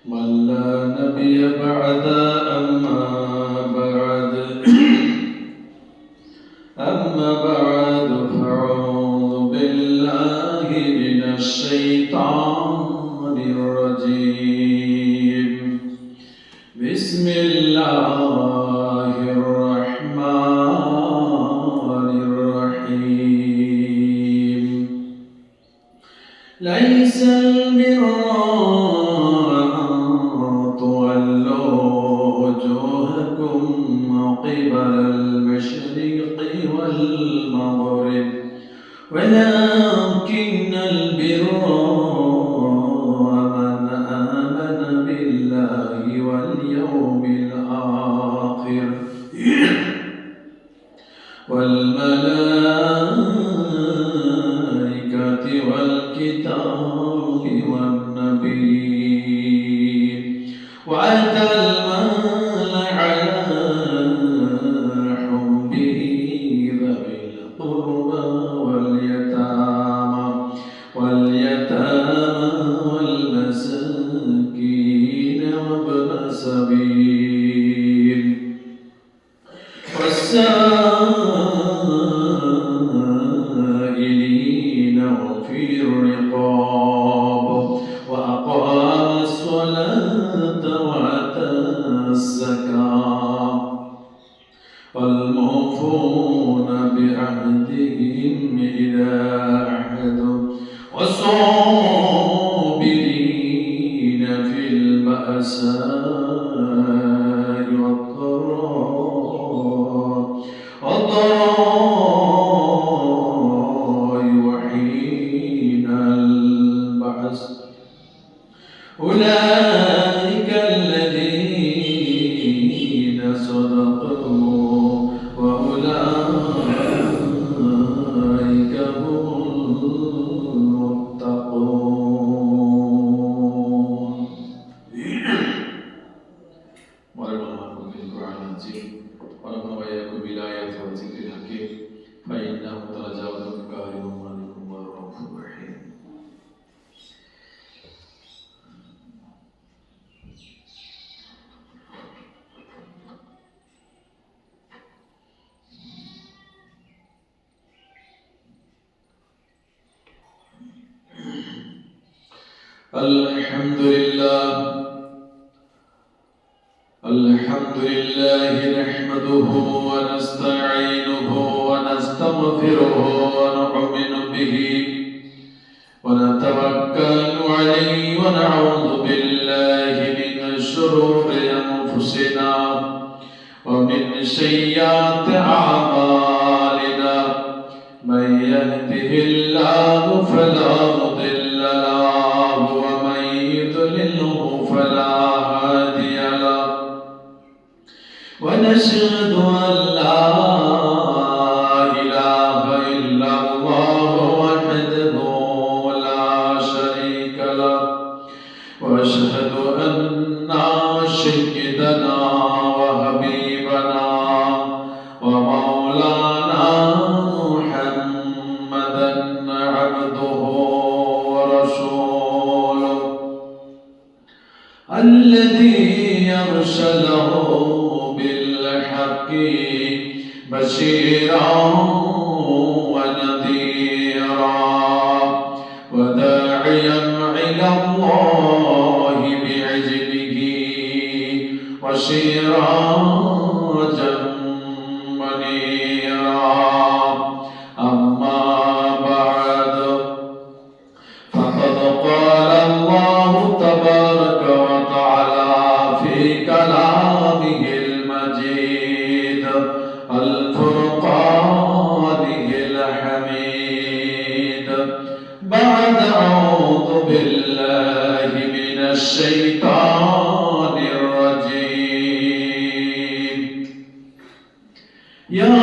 من لا نبي بعد أما بعد فأعوذ بالله من الشيطان الرجيم بسم الله الرحمن الرحيم ليس البر قبل المشرق والمغرب ولكن البر من آمن بالله واليوم الآخر والملائكة والكتاب والنبيين وآتى المال على والمساكين وابن السبيل والسائلين وفي الرقاب وأقام الصلاة وآتى الزكاة والموفون بعهدهم إذا عهدوا والصابرين في البأساء والضراء وحين البعث أولئك الذين صدقوا وأولئك هم المتقون. ونفعنا بالقرآن العظيم ونفعنا وإياكم بالآيات والذكر الحكيم فإنه تجاوز كريم مالك ورؤوف رحيم. الحمد لله نحمده ونستعينه ونستغفره ونؤمن به ونتوكل عليه ونعوذ بالله من شرور أنفسنا ومن سيئات أعمالنا من يهده الله فلا مضل له ومن يضلله فلا هادي له ونشهد أن لا إله إلا الله وحده لا شريك له وأشهد أن سيدنا وحبيبنا ومولانا محمدا عبده ورسوله الذي أرسله بالحق بشيرا ونذيرا وداعيا إلى الله بإذنه وسراجا منيرا أما بعد فقد قال الله تبارك وتعالى في كلامه المجيد الفرقان الحميد بعد أعوذ بالله من الشيطان الرجيم يا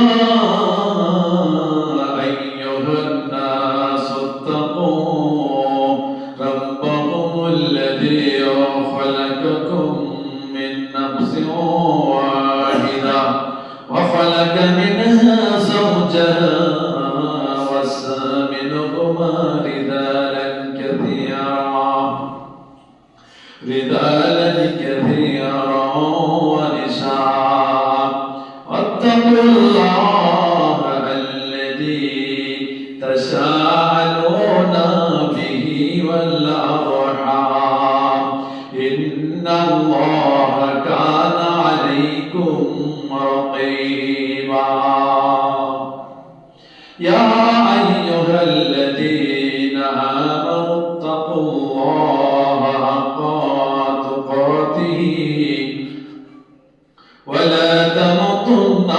أيها الناس اتقوا ربكم الذي خلقكم من نفس واحدة وخلق منها زوجها وبث منهما رجالا كثيرا رجالا كثيرا ونساء واتقوا الله الذي تساءلون به والأرحام إن الله كان عليكم رقيبا يا أيها الذين آمنوا اتقوا الله حق تقاته ولا تموتن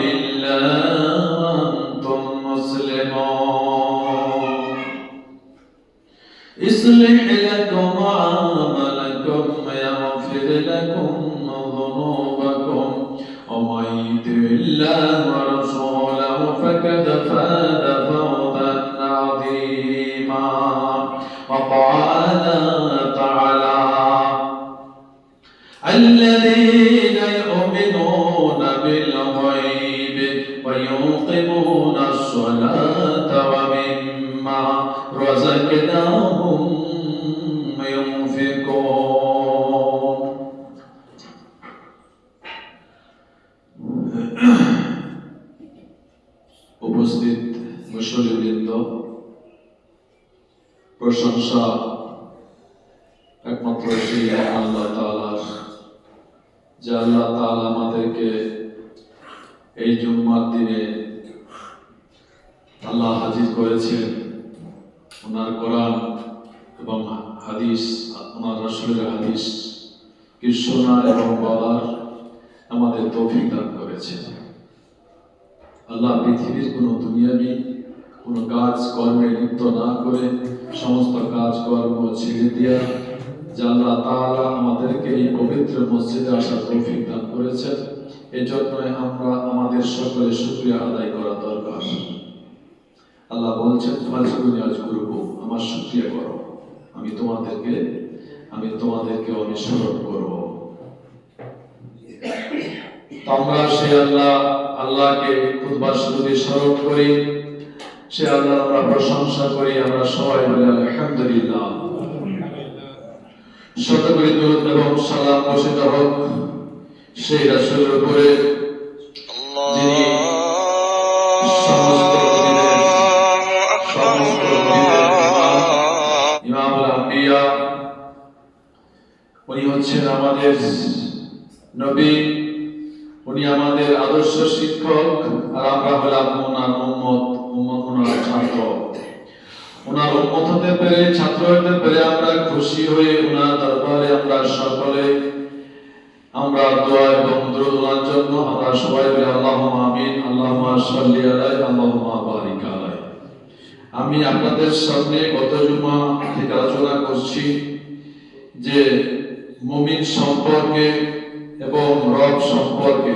إلا وأنتم مسلمون يصلح لكم أعمالكم ويغفر لكم ذنوبكم ومن يطع الله ورسوله فقد فاز فوزا عظيما وقال تعالى الذين يؤمنون بالغيب ويقيمون الصلاة ومما رزقناهم ينفقون উপস্থিত মুসল্লিবৃন্দ, প্রশংসা একমাত্র সেই আল্লাহ তাআলার, যে আল্লাহ তাআলা আমাদেরকে এই জুম্মার দিনে আল্লাহ হাজির করেছেন। ওনার কোরআন এবং হাদিস, ওনার রাসূলের হাদিস কি শোনার এবং বলার আমাদের তৌফিক দান করেছেন। আল্লাহ পৃথিবীর কোনো দুনিয়াবি কোনো কাজ কর্মে লিপ্ত না করে সমস্ত কাজ কর্ম ছেড়ে দিয়া যে আল্লাহ তাআলা আমাদেরকে এই পবিত্র মসজিদে আসার তৌফিক দান করেছেন, এজন্য আমরা আমাদের সকলে শুকরিয়া আদায় করা দরকার। আল্লাহ বলছেন ফাজকুরুনি আযকুরুকুম, আমার শুকরিয়া করো, আমি তোমাদেরকে অনুসরণ করব। আমরা সেই আল্লাহকে খুতবা শুরুতে স্মরণ করি, সে আল্লাহর আমরা প্রশংসা করি। আমরা সবাই বলি আলহামদুলিল্লাহ। শতকোটি দরুদ এবং সালাম বর্ষিত হোক সেই রাসূলের উপরে যিনি সমস্ত ইমামুল আম্বিয়া, উনি হচ্ছেন আমাদের নবী, উনি আমাদের আদর্শ শিক্ষক, আর আমরা হলাম ওনার উম্মত, ওনার ছাত্র। ওনার উম্মত হতে পেরে, ছাত্র হতে পেরে আমরা খুশি হয়ে ওনার দরবারে আমরা সকলে আমরা দোয়া এবং দরুদ ওনার জন্য আমরা সবাই বলি আল্লাহুম্মা আমিন, আল্লাহুম্মা সাল্লি আলাইহি, আল্লাহুম্মা বারিক আলাইহি। আমি আপনাদের সামনে গত জুমা থেকে আলোচনা করছি যে মুমিন সম্পর্কে এবং রব সম্পর্কে,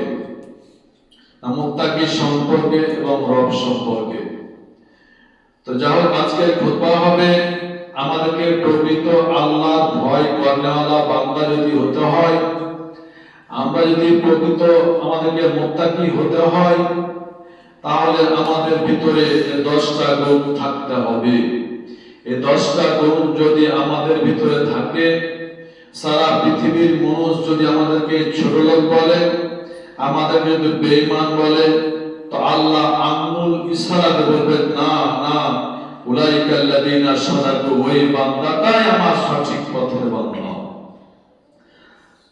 মুত্তাকি সম্পর্কে এবং রব সম্পর্কে। তো যা হোক, আজকের খুতবা হবে আমাদেরকে প্রকৃত আল্লাহর ভয় করেওয়ালা বান্দা যদি হতে হয়, আমরা যদি প্রকৃত আমাদেরকে মুত্তাকি হতে হয়, তাহলে আমাদের ভিতরে 10টা গুণ থাকতে হবে। এই 10টা গুণ যদি আমাদের ভিতরে থাকে, সারা পৃথিবীর মানুষ যদি আমাদেরকে ছোট লোক বলে, আমাদেরকে যদি বেঈমান বলে, তো আল্লাহ আঙ্গুল ইশারাতে বলবেন না না, উলাইকাল্লাযীনা সাদাকু, ওই বান্দাটাই আমার সঠিক পথের বান্দা।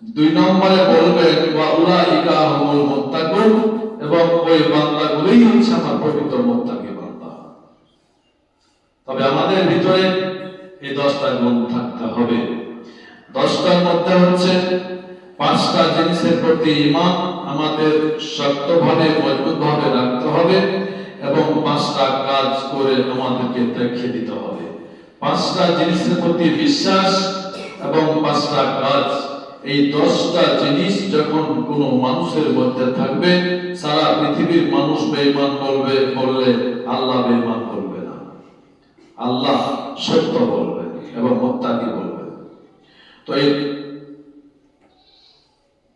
2 নম্বরে বলবেন ওয়া উলাইকা হুমুল মুত্তাকুন, এবং ওই বান্দাগুলোই হচ্ছে আমার পবিত্র মুত্তাকি বান্দা। তবে আমাদের ভিতরে এই 10টা গুণ থাকতে হবে। 10টার মধ্যে হচ্ছে 5টা জিনিসের প্রতি ঈমান আমাদের শক্তভাবে মজবুতভাবে রাখতে হবে, এবং 5টা কাজ করে আমাদেরকে দেখিয়ে দিতে হবে। 5টা জিনিসের প্রতি বিশ্বাস এবং 5টা কাজ, এই 10টা জিনিস যখন কোনো মানুষের মধ্যে থাকবে, সারা পৃথিবীর মানুষ বেঈমান বললে আল্লাহ বেঈমান বলবে না, আল্লাহ সত্য বলবেন এবং মুত্তাকি বলবেন। তো এই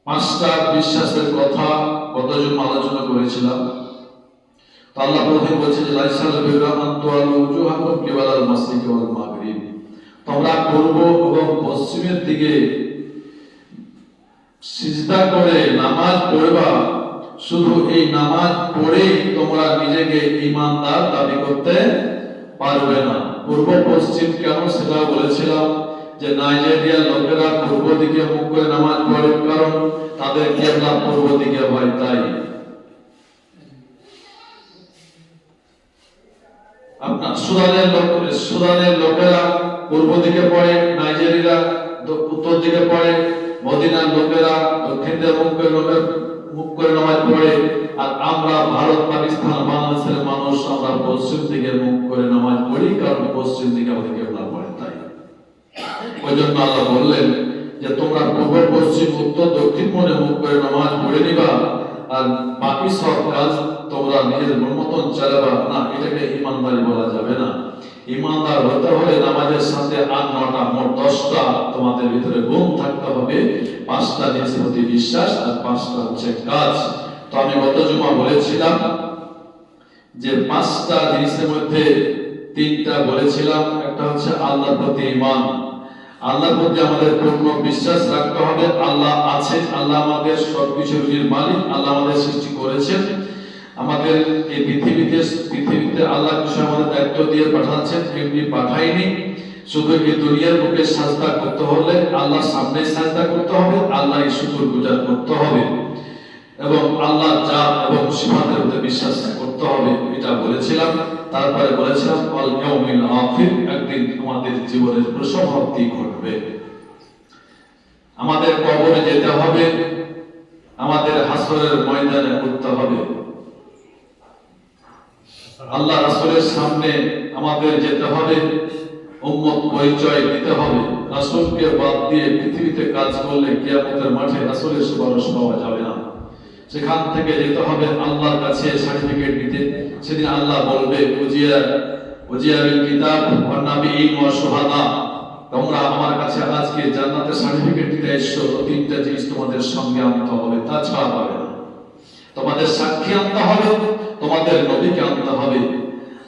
5টা বিশ্বাসের কথা গত জুমা আলোচনা করেছিলাম। তো আল্লাহ প্রভু বলেছেন যে লাইসাল বিররা মান তুওয়াল্লু উজুহাকুম কিবালাল মাশরিকি ওয়াল মাগরিব, তোমরা পূর্ব এবং পশ্চিমের দিকে সিজদা করে নামাজ পড়বা, শুধু এই নামাজ পড়েই তোমরা নিজেকে ঈমানদার দাবি করতে পারবে না। পূর্ব পশ্চিম কেন সেটা বলেছিলাম, যে নাইজেরিয়ার লোকেরা পূর্ব দিকে মুখ করে নামাজ পড়ে, কারণ তাদের কিবলা পূর্ব দিকে হয়। তাই আপনার সুদানের লোকেরা পূর্ব দিকে পড়ে, নাইজেরিয়া উত্তর দিকে পড়ে, মদিনার লোকেরা দক্ষিণ দিকে মুখ করে নামাজ পড়ে, আর আমরা ভারত, পাকিস্তান, বাংলাদেশের মানুষ আমরা পশ্চিম দিকে মুখ করে নামাজ পড়ি, কারণ পশ্চিম দিকে আমাদের কিবলা পড়ে। তাই ওই জন্য আল্লাহ বললেন যে তোমরা পূর্ব, পশ্চিম, উত্তর, দক্ষিণ মনে মুখ করে নামাজ পড়ে নিবা, আর বাকি সব কাজ তোমরা নিজের মন মতন চালাবা না। এটাকে ঈমানদারি বলা যাবে না। ঈমানদার হতে হলে নামাজের সাথে 8-9টা মোট 10টা তোমাদের ভিতরে গুণ থাকতে হবে। 5টা জিনিসের প্রতি বিশ্বাস, আর 5টা হচ্ছে কাজ। তো আমি গত জুমা বলেছিলাম যে 5টা জিনিসের মধ্যে 3টা বলেছিলাম। একটা হচ্ছে আল্লাহর প্রতি ঈমান, আল্লাহর প্রতি আমাদের পূর্ণ বিশ্বাস রাখতে হবে। আল্লাহ আছেন, আল্লাহ আমাদের সবকিছুর মালিক, আল্লাহ আমাদের সৃষ্টি করেছেন, আমাদের এই পৃথিবীতে আল্লাহ কিছু আমাদের দায়িত্ব দিয়ে পাঠাচ্ছেন, এমনি পাঠায়নি। শুধু এই দুনিয়ার বুকে সাজদা করতে হলে আল্লাহর সামনে সাজদা করতে হবে, আল্লাহ শুকরগুজার করতে হবে, এবং আল্লাহ জাত এবং সিফাতের উপর বিশ্বাস করতে হবে। এটা বলেছিলাম। তারপরে বলেছিলাম আল ইয়াউমিল আখির, একদিন আমাদের জীবনের পরিসমাপ্তি ঘটবে, আমাদের কবরে যেতে হবে, আমাদের হাসরের ময়দানে উঠতে হবে, আল্লাহ রাসূলের সামনে আমাদের যেতে হবে, উম্মত পরিচয় দিতে হবে। রাসূলকে বাদ দিয়ে পৃথিবীতে কাজ করলে কিয়ামতের মাঠে রাসূলের সুপারিশ পাওয়া যাবে না। সেখান থেকে যেতে হবে আল্লাহর কাছে সার্টিফিকেট দিতে। সেদিন আল্লাহ বলবে উজিয়া বিল কিতাব ওয়ান নাবিয়্যিন ওয়া শুহাদা, তোমরা আমার কাছে আজকে জান্নাতের সার্টিফিকেট দিতে এসেছো, 3টা জিনিস তোমাদের সঙ্গে আনতে হবে, তাছাড়া পাবে না। তোমাদের সাক্ষী আনতে হবে, তোমাদের নবীকে আনতে হবে,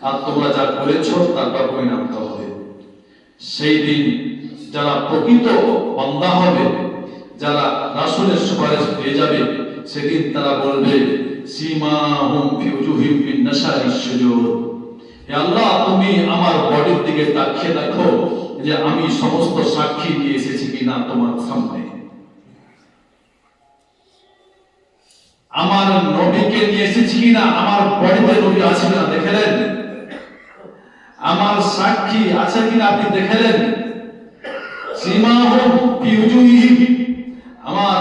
আর তোমরা যা করেছো তার প্রমাণ আনতে হবে। সেই দিন যারা প্রকৃত বান্দা হবে, যারা রাসূলের সুপারিশ পেয়ে যাবে, সেদিন তারা বলবে সীমাহুম ফি উজুহিম বিন নাশারিশ সুজুদ, হে আল্লাহ তুমি আমার বডির দিকে তাকিয়ে দেখো যে আমি সমস্ত সাক্ষী দিয়ে এসেছি কিনা তোমার সামনে, আমার নবীকে নিয়ে এসেছি কিনা, আমার বডিতে নবী আছে কিনা দেখলেন, আমার সাক্ষী আছে কিনা আপনি দেখলেন। সীমাহুম ফি উজুহিম, আমার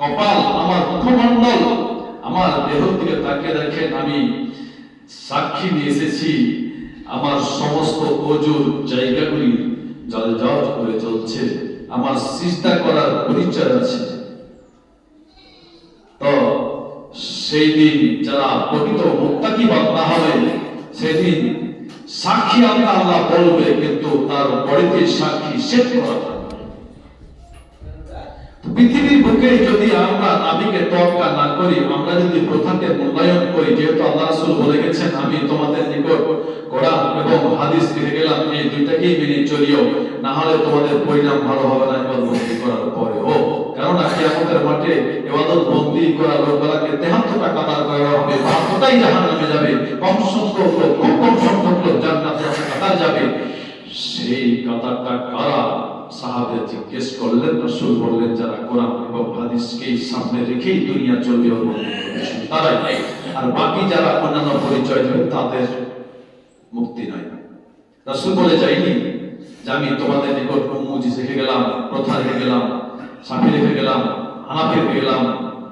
কপাল, আমার মুখমণ্ডল, আমার দেহের দিকে তাকিয়ে দেখেন, আমি সাক্ষী নিয়ে এসেছি আমার সমস্ত ওজুর জায়গাগুলি জ্বলজ্বল করে চলছে, আমার সিজদা করার পরিচয় আছে। তো সেই দিন যারা প্রকৃত মুত্তাকি বান্দা হবে, সেদিন সাক্ষী আল্লাহ বলবে, কিন্তু তার বড়িতে সাক্ষী সেট করা হবে। পৃথিবীর বুকে যদি আমরা নবীকে তোয়াক্কা না করি, আমরা যদি প্রথাকে মূল্যায়ন করি, যেহেতু আল্লাহ রাসূল বলে গেছেন আমি তোমাদের নিকট কোরআন এবং হাদিস রেখে গেলাম, এই দুইটাকেই মেনে চলিও, না হলে তোমাদের পরিণাম ভালো হবে না ইবাদত করার পরেও। কারণ কিয়ামতের মাঠে ইবাদত বন্দী করা লোকগুলোকে 73টা কাতার করা হবে, 72টাই জাহান্নামে যাবে, কম সংখ্যক লোক, খুব কম সংখ্যক লোক জান্নাতে কাতার যাবে। সেই কাতারটা কারা? সাহাবে জিজ্ঞেস করলেন, রাসূল বললেন যারা কোরআন এবং হাদিসকে সামনে রেখেই দুনিয়া চলবে তারাই, আর বাকি যারা অন্যান্য পরিচয় দেবে তাদের মুক্তি নাই। রাসূল বলে যায়নি যে আমি তোমাদের নিকট মুজিজ রেখে গেলাম, প্রথা রেখে গেলাম, শাফি রেখে গেলাম, হানাফি রেখে গেলাম,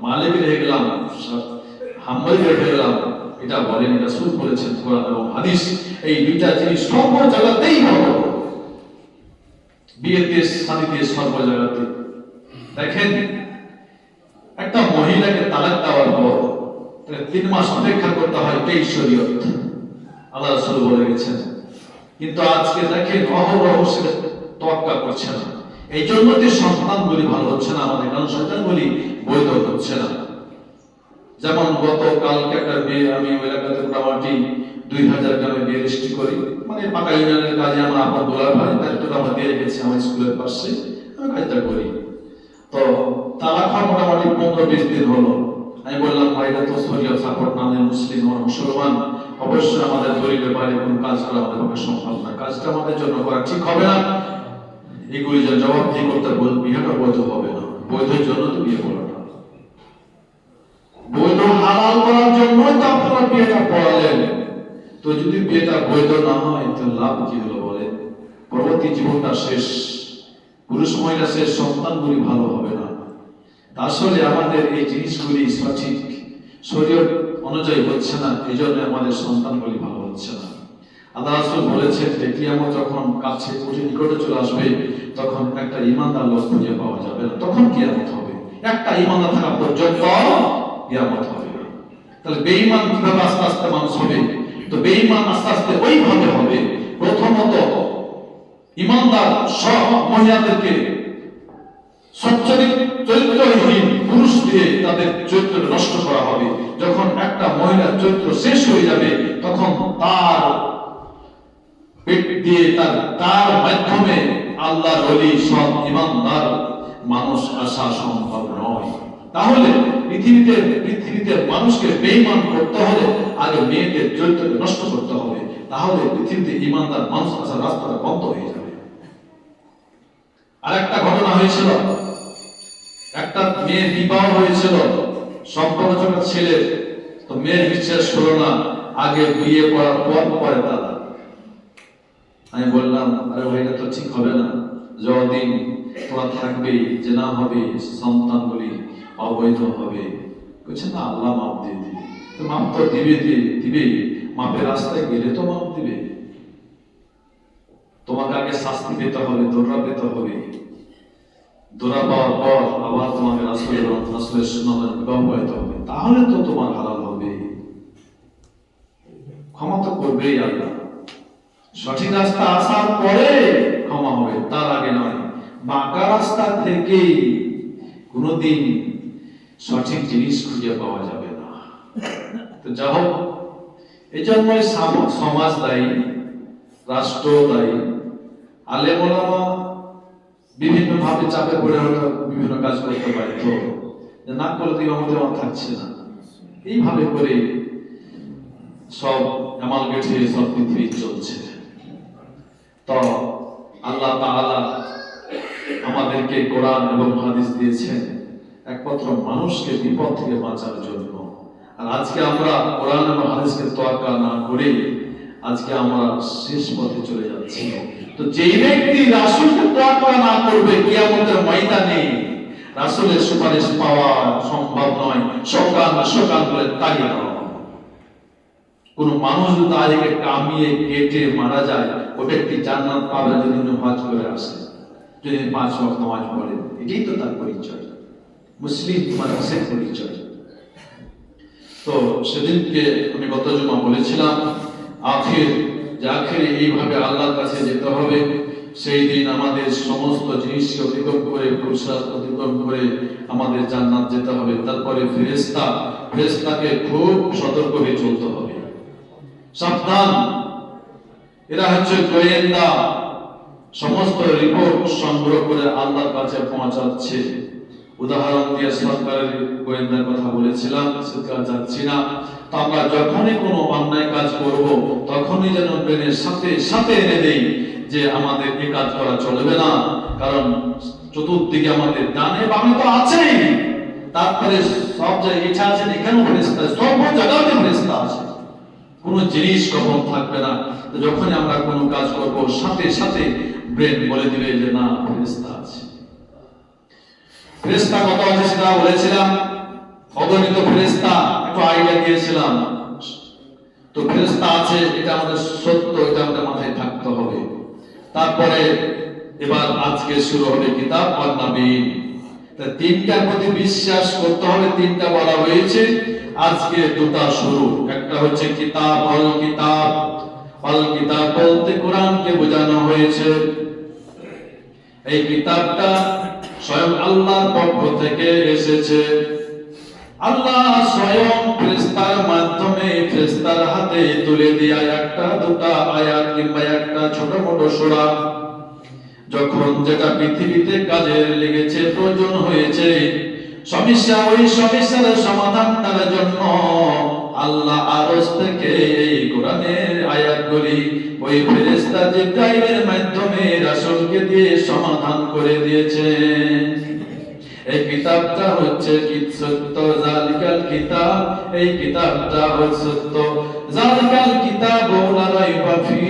মালিকি রেখে গেলাম, হাম্বলি রেখে গেলাম। এটা বলেনি। রাসূল বলেছেন কোরআন এবং হাদিস এই দুইটা জিনিস সব জায়গাতেই হবে, বিয়েতে, শাদীতে, সর্ব জায়গাতে। দেখেন একটা মহিলাকে তালাক দেওয়ার পর 3 মাস অপেক্ষা করতে হয়, এটাই শরীয়ত, আল্লাহ রাসূল বলে গেছেন। কিন্তু আজকে দেখেন অহরহ সেটা তোয়াক্কা করছে না। এই জন্য যে সন্তানগুলি ভালো হচ্ছে না আমাদের, কারণ সন্তানগুলি বৈধ হচ্ছে না। যেমন গতকালকে একটা মেয়ে, আমি ওই এলাকাতে মোটামুটি 2000 গ্রামে বিয়ে রেজিস্ট্রি করি, মানে পাকা ইউনিয়নের কাজে আমরা আপনার দোলার ভাই দায়িত্বটা আমরা দিয়ে রেখেছি আমার স্কুলের পাশে, আমি কাজটা করি। তো তালাক হওয়ার মোটামুটি 15-20 দিন হলো। আমি বললাম ভাই এটা তো শরীয়ত সাপোর্ট না, আমি মুসলিম, আমরা মুসলমান, অবশ্যই আমাদের দলিলের বাইরে কোনো কাজ করা আমাদের পক্ষে সম্ভব না, কাজটা আমাদের জন্য করা ঠিক হবে না, এগুলি যে জবাব দিয়ে করতে বল, বিয়েটা বৈধ হবে না, বৈধের জন্য তো বিয়ে করাটা, বৈধ হালাল করার জন্যই তো আপনারা বিয়েটা পড়ালেন। তো যদি বিয়েটা বৈধ না হয় তো লাভ কি হলো বলেন? পরবর্তী জীবনটা শেষ, পুরুষ মহিলা শেষ, সন্তানগুলি ভালো হবে না। আসলে আমাদের এই জিনিসগুলি সঠিক শরীয়ত অনুযায়ী হচ্ছে না, এই জন্য আমাদের সন্তানগুলি ভালো হচ্ছে না। আল্লাহ রাসূল বলেছেন যে কিয়ামত যখন কাছে নিকটে চলে আসবে তখন একটা ঈমানদার লোক খুঁজে পাওয়া যাবে না, তখন কিয়ামত হবে। একটা ঈমানদার থাকা পর্যন্ত কিয়ামত হবে না। তাহলে বেঈমান কিভাবে আস্তে আস্তে মানুষ হবে? তো বেঈমান আস্তে আস্তে ওইভাবে হবে, প্রথমত ঈমানদার সব মহিলাদেরকে চরিত্রহীন পুরুষ দিয়ে তাদের চরিত্র নষ্ট করা হবে। যখন একটা মহিলার চরিত্র শেষ হয়ে যাবে তখন তার পেট দিয়ে তার মাধ্যমে আল্লাহর ওলি সব ঈমানদার মানুষ আসা সম্ভব নয়। তাহলে পৃথিবীতে মানুষকে বেঈমান করতে হলে আগে মেয়েদের চরিত্রকে নষ্ট করতে হবে, তাহলে পৃথিবীতে ঈমানদার মানুষ আসার রাস্তাটা বন্ধ হয়ে যাবে। আর একটা ঘটনা হয়েছিল, একটা মেয়ের বিবাহ হয়েছিল, সম্পর্কটা ছেলে, তো মেয়ের বিশ্বাস হলো না, আগে বিয়ে করার পরে তারা। আমি বললাম আরে ভাই এটা তো ঠিক হবে না, যতদিন তোরা থাকবেই যে না হবে সন্তানগুলি অবৈধ হবে। বলছে না আল্লাহ মাপ দিয়ে দিবে। তো মাপ তো দিবে, মাপের রাস্তায় গেলে তো মাপ দিবে, তোমাকে আগে শাস্তি পেতে হবে, দোররা পেতে হবে, দোরা পাওয়ার পর আবার তোমাকে রাসূলের সুন্নাহ বিবাহ করতে হবে, তাহলে তো তোমার হালাল হবে। ক্ষমা তো করবেই আল্লাহ, সঠিক রাস্তা আসার পরে ক্ষমা হবে, তার আগে নয়। বাঁকা রাস্তা থেকে কোনোদিন সঠিক জিনিস খুঁজে পাওয়া যাবে না। তো যা হোক, এই জন্যই সমাজ দায়ী, রাষ্ট্র দায়ী, আলেম ওলামা বিভিন্ন ভাবে চাপে পড়ে হয়তো বিভিন্ন কাজ করতে পারে, তো না করলে আমাদের থাকছে না, এইভাবে করে সব অ্যামালগেট হয়ে সব পৃথিবী চলছে। তো আল্লাহ তাআলা আমাদেরকে কোরআন এবং হাদিস দিয়েছেন একমাত্র মানুষকে বিপদ থেকে বাঁচার জন্য। আর আজকে আমরা কোরআন এবং হাদিসকে তোয়াক্কা না করে আজকে আমরা শেষ পথে চলে যাচ্ছি। তো যেই ব্যক্তি রাসূলকে তোয়াক্কা না করবে কিয়ামতের ময়দানে রাসূলের সুপারিশ পাওয়া সম্ভব নয়। সকাল বলে তাড়িয়ে দেওয়া হবে। কোন মানুষ যদি তাদেরকে কামিয়ে কেটে মারা যায়, ও ব্যক্তি জান্নাত পাবে যদি হজ করে আসে, যদি 5 ওয়াক্ত নামাজ পড়ে, এটাই তো তার পরিচয়, মুসলিম মানুষের পরিচয়। তো সেদিনকে আমি গত জুমা বলেছিলাম আখিরে এইভাবে আল্লাহর কাছে যেতে হবে। সেই দিন আমাদের সমস্ত জিনিসকে অতিক্রম করে, পুরুষার্থ অতিক্রম করে আমাদের জান্নাত যেতে হবে। তারপরে ফেরেশতাকে খুব সতর্ক হয়ে চলতে হবে, সাবধান, এরা হচ্ছে গোয়েন্দা, সমস্ত রিপোর্ট সংগ্রহ করে আল্লাহর কাছে পৌঁছাচ্ছে। উদাহরণ দিয়ে সরকারের গোয়েন্দার কথা বলেছিলাম, সেটা যাচ্ছি না। তো আমরা যখনই কোনো অন্যায় কাজ করব তখনই যেন ব্রেনের সাথে এনে দেই যে আমাদের এই কাজ করা চলবে না, কারণ চতুর্দিকে আমাদের ডানে বামে তো আছেই, তারপরে সব জায়গায় ইচ্ছা আছে, এখানেও ফেরেশতা, সব জায়গাতে ফেরেশতা আছে, কোনো জিনিস কখন থাকবে না। তো যখনই আমরা কোনো কাজ করব সাথে ব্রেন বলে দিবে যে না ফেরেশতা আছে। ফেরেশতা কত আছে সেটা বলেছিলাম, অগণিত ফেরেশতা, একটু আইডিয়া দিয়েছিলাম। তো ফেরেশতা আছে এটা আমাদের সত্য, এটা আমাদের মাথায় থাকতে হবে। তারপরে এবার আজকে শুরু হবে কিতাব আর নবীন। তা তিনটার প্রতি বিশ্বাস করতে হবে, তিনটা বলা হয়েছে, আজকে দুটা শুরু। একটা হচ্ছে কিতাব বলতে কোরআনকে বোঝানো হয়েছে। এই কিতাবটা স্বয়ং আল্লাহর পক্ষ থেকে এসেছে। আল্লাহ স্বয়ং ফেরেশতার মাধ্যমে ফেরেশতার হাতে তুলে দেয়া একটা দুটা আয়াত কিংবা একটা ছোট মোটো সূরা যখন যেটা পৃথিবীতে কাজে লেগেছে, প্রয়োজন হয়েছে, ওই সমস্যার সমাধানটার জন্য আল্লাহ আরশ থেকে এই কোরআনের আয়াতগুলি ওই ফেরেশতা জিবরাইলের মাধ্যমে রাসূলকে দিয়ে সমাধান করে দিয়েছে। এই কিতাবটা হচ্ছে সত্য, জালিকাল কিতাব, এই কিতাবটা হচ্ছে সত্য, জালিকাল কিতাব লা রাইবা ফি,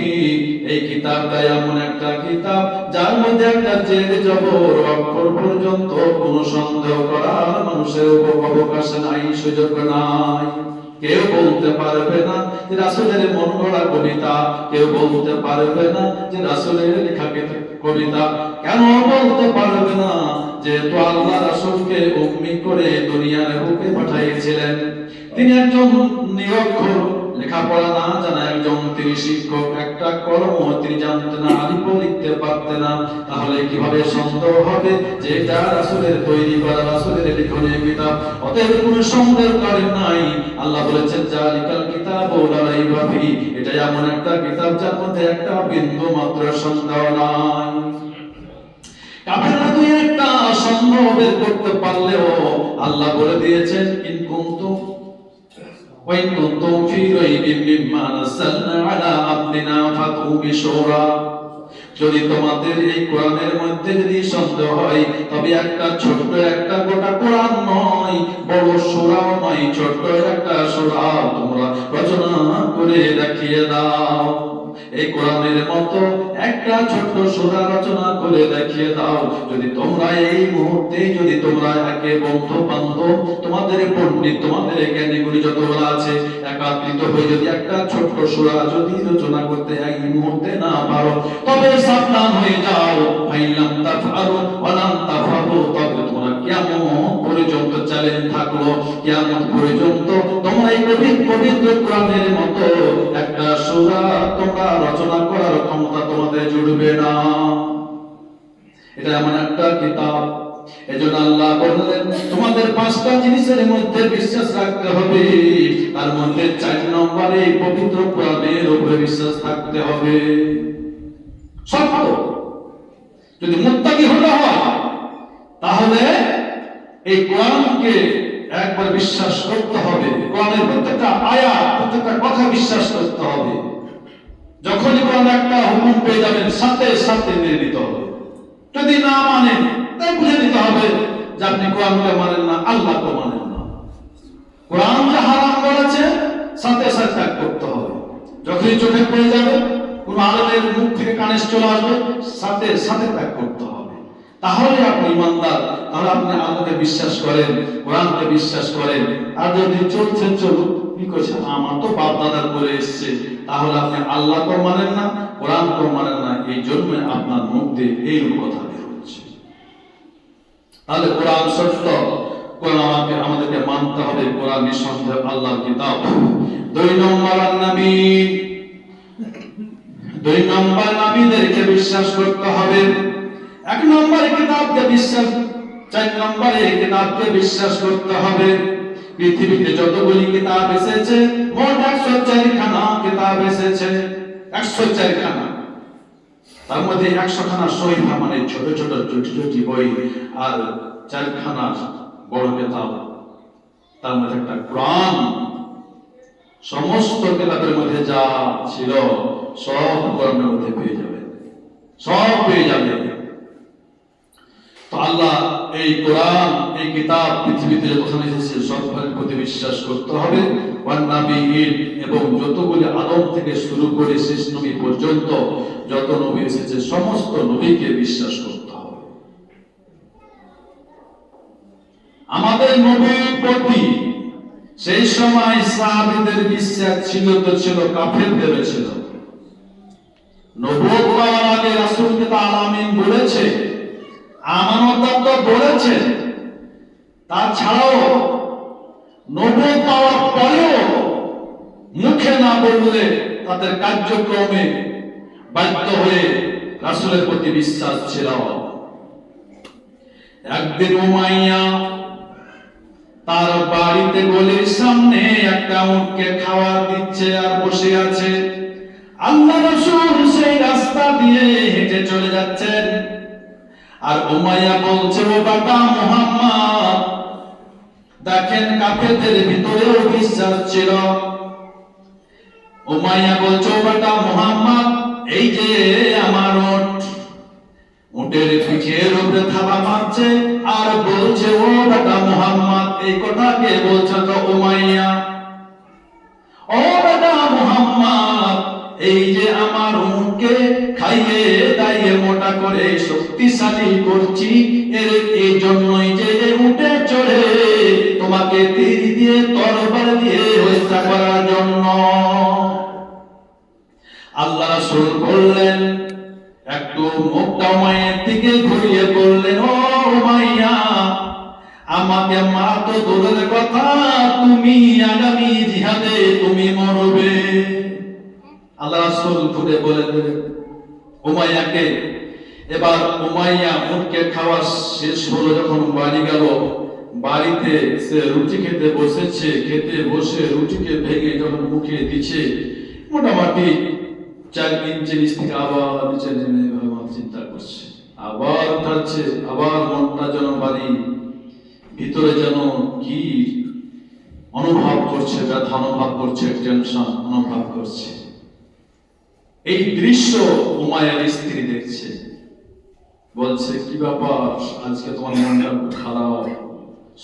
এই কিতাবটা এমন একটা কিতাব যার মধ্যে একটা জের জবর অক্ষর পর্যন্ত কোনো সন্দেহ করার মানুষের অবকাশ নাই, সুযোগ নাই। কেউ বলতে পারবে না যে রাসূলের মন গড়া কবিতা, কেউ বলতে পারবে না যে রাসূলের লেখা কবিতা। কেন বলতে পারবে না? যেহেতু আল্লাহ রাসূলকে উম্মি করে দুনিয়ার বুকে পাঠিয়েছিলেন। তিনি একজন নিরক্ষর, লেখাপড়া না জানা একজন, তিনি শিক্ষক, একটা কলম তিনি জানতেন না, আলিফ লিখতে পারতেন না। তাহলে কিভাবে সন্দেহ হবে যে এটা রাসূলের তৈরি করা, রাসূলের লিখনী কিতাব? অতএব কোনো সন্দেহ করেন নাই। আল্লাহ বলেছেন জালিকাল কিতাবু লা রাইবা ফি, এটা এমন একটা কিতাব যার মধ্যে একটা বিন্দু মাত্র সন্দেহ নাই। কাফেররা দুই একটা সন্দেহ বের করতে পারলেও আল্লাহ বলে দিয়েছেন ইন কুনতুম وإن كنتم في ريب مما نزلنا على عبدنا فأتوا بسورة, যদি তোমাদের এই কোরআনের মধ্যে যদি সন্দেহ হয়, তবে একটা ছোট্ট একটা গোটা কোরআন নয়, বড় সূরাও নয়, ছোট্ট একটা সূরা তোমরা রচনা করে দেখিয়ে দাও। এই কোরআনের মতো একটা ছোট্ট সূরা রচনা করে দেখিয়ে দাও। যদি তোমরা এই মুহূর্তে যদি তোমরা একে বন্ধু বান্ধব, তোমাদের পণ্ডিত, তোমাদের জ্ঞানী গুণী যতগুলো আছে, একত্রিত হয়ে যদি একটা ছোট্ট সূরা যদি রচনা করতে এই মুহূর্তে না পারো, তবে সাবধান হয়ে যাও। ফাইলাম তাফআলু ওয়া লাম তাফআলু, তবে তোমরা কিয়ামত পর্যন্ত চ্যালেঞ্জ থাকলো, কিয়ামত পর্যন্ত তোমরা এই পবিত্র কোরআনের মতো একটা সূরা তোমরা রচনা করার ক্ষমতা তোমাদের জুড়বে না। এটা এমন একটা কিতাব, এজন্য আল্লাহ বললেন তোমাদের পাঁচটা জিনিসের মধ্যে বিশ্বাস রাখতে হবে। তার মধ্যে 4 নম্বরে পবিত্র কোরআনের উপরে বিশ্বাস থাকতে হবে। সত্য যদি মুত্তাকি হতে হয়, তাহলে এই কোরআনকে একবার বিশ্বাস করতে হবে। কোরআনের প্রত্যেকটা আয়াত, প্রত্যেকটা কথা বিশ্বাস করতে হবে। যখনই কোরআন একটা হুকুম পেয়ে যাবেন, সাথে সাথে মেনে নিতে হবে। যদি না মানেন, তাই বুঝে নিতে হবে যে আপনি কোরআনকে মানেন না, আল্লাহকে মানেন না। কোরআন যে হারাম বলেছে, সাথে সাথে ত্যাগ করতে হবে। যখনই চোখে পড়ে যাবে, কোন আলেমের মুখ থেকে কানে চলে আসবে, সাথে সাথে ত্যাগ করতে হবে। তাহলে আপনি ইমানদার, তাহলে আপনি আল্লাহকে বিশ্বাস করেন, কোরআনকে বিশ্বাস করেন। আর যদি চলছে চলুক, কি করছে, আমার তো বাপ দাদার করে এসছে, তাহলে আপনি আল্লাহকে মানেন না, কোরআনকে মানেন না। এই জন্য আপনার মুখ দিয়ে এই কথা বের হচ্ছে। তাহলে কোরআন সত্য, কোরআন আমাদেরকে মানতে হবে। কোরআন নিঃসন্দেহে আল্লাহর কিতাব। 2 নম্বর নবী, 2 নম্বর নবীদেরকে বিশ্বাস করতে হবে। 1 নম্বরে কিতাবকে বিশ্বাস, 4 নম্বরে কিতাবকে বিশ্বাস করতে হবে। পৃথিবীতে যতগুলি কিতাব এসেছে, মোট 104 খানা কিতাব এসেছে, 104 খানা। তার মধ্যে 100 খানা সহিহ, মানে ছোট ছোট জুটি বই, আর 4 খানা বড় কিতাব। তার মধ্যে একটা কোরআন। সমস্ত কিতাবের মধ্যে যা ছিল সব কোরআনের মধ্যে পেয়ে যাবে, সব পেয়ে যাবে। তো আল্লাহ এই কোরআন, এই কিতাব পৃথিবীতে যতক্ষণ এসেছে সবগুলোর প্রতি বিশ্বাস করতে হবে। ওয়ান নাবিয়িন, এবং যতগুলি আদম থেকে শুরু করে শেষ নবী পর্যন্ত যত নবী এসেছে সমস্ত নবীকে বিশ্বাস করতে হবে। আমাদের নবীর প্রতি সেই সময় সাহাবীদের বিশ্বাস ছিল তো ছিল, কাফেরদের ছিল। নবুয়ত পাওয়ার আগে রাসূলকে তো আলামিন বলেছে, আমানত বলেছে। তাছাড়াও নবুয়ত পাওয়ার পরেও মুখে না বললে তাদের কার্যক্রমে বাধ্য হয়ে রাসূলের প্রতি বিশ্বাস ছিল। একদিন উমাইয়া তার বাড়িতে গলির সামনে একটা উটকে খাবার দিচ্ছে আর বসে আছে। আল্লাহ রাসূল সেই রাস্তা দিয়ে হেঁটে চলে যাচ্ছেন, আর উমাইয়া বলছে, ও বাবা মুহাম্মদ, দেখেন কাফেরদের ভিতরেও বিশ্বাস ছিল। উমাইয়া বলছে, ও বাবা মুহাম্মদ, এই যে আমার উট, উটের পিঠের উপরে থাবা মারছে আর বলছে, ও বাবা মুহাম্মদ, এই কথা কে বলছে? তো উমাইয়া। ও বাবা মুহাম্মদ, এই যে আমার উটকে খাইয়ে দাইয়ে মোটা করে শক্তিশালী করছি, এর এই জন্যই যে উটে চড়ে তোমাকে তীর দিয়ে তরবারি দিয়ে হত্যা করার জন্য। আল্লাহ রাসূল বললেন, একটু মুখটা উমাইয়ার দিকে ঘুরিয়ে বললেন, ও উমাইয়া, আমাকে মারা তো দূরের কথা, তুমি আগামী জিহাদে তুমি মরবে। আল্লাহ রাসূল ঘুরে বলে দিলেন উমাইয়াকে। এবার উমাইয়া উটকে খাওয়া শেষ হলো, যখন বাড়ি গেল, বাড়িতে সে রুটি খেতে বসেছে, খেতে বসে রুটিকে ভেঙে যখন মুখে দিচ্ছে, মোটামুটি 4 ইঞ্চি নিচ থেকে আবার নিচে নেমে চিন্তা করছে, আবার উঠাচ্ছে, আবার মনটা যেন বাড়ি ভিতরে যেন কি অনুভব করছে, ব্যথা অনুভব করছে, টেনশন অনুভব করছে। এই দৃশ্য উমাইয়ার স্ত্রী দেখছে, বলছে, কি ব্যাপার, আজকে তোমার মনটা খুব খারাপ,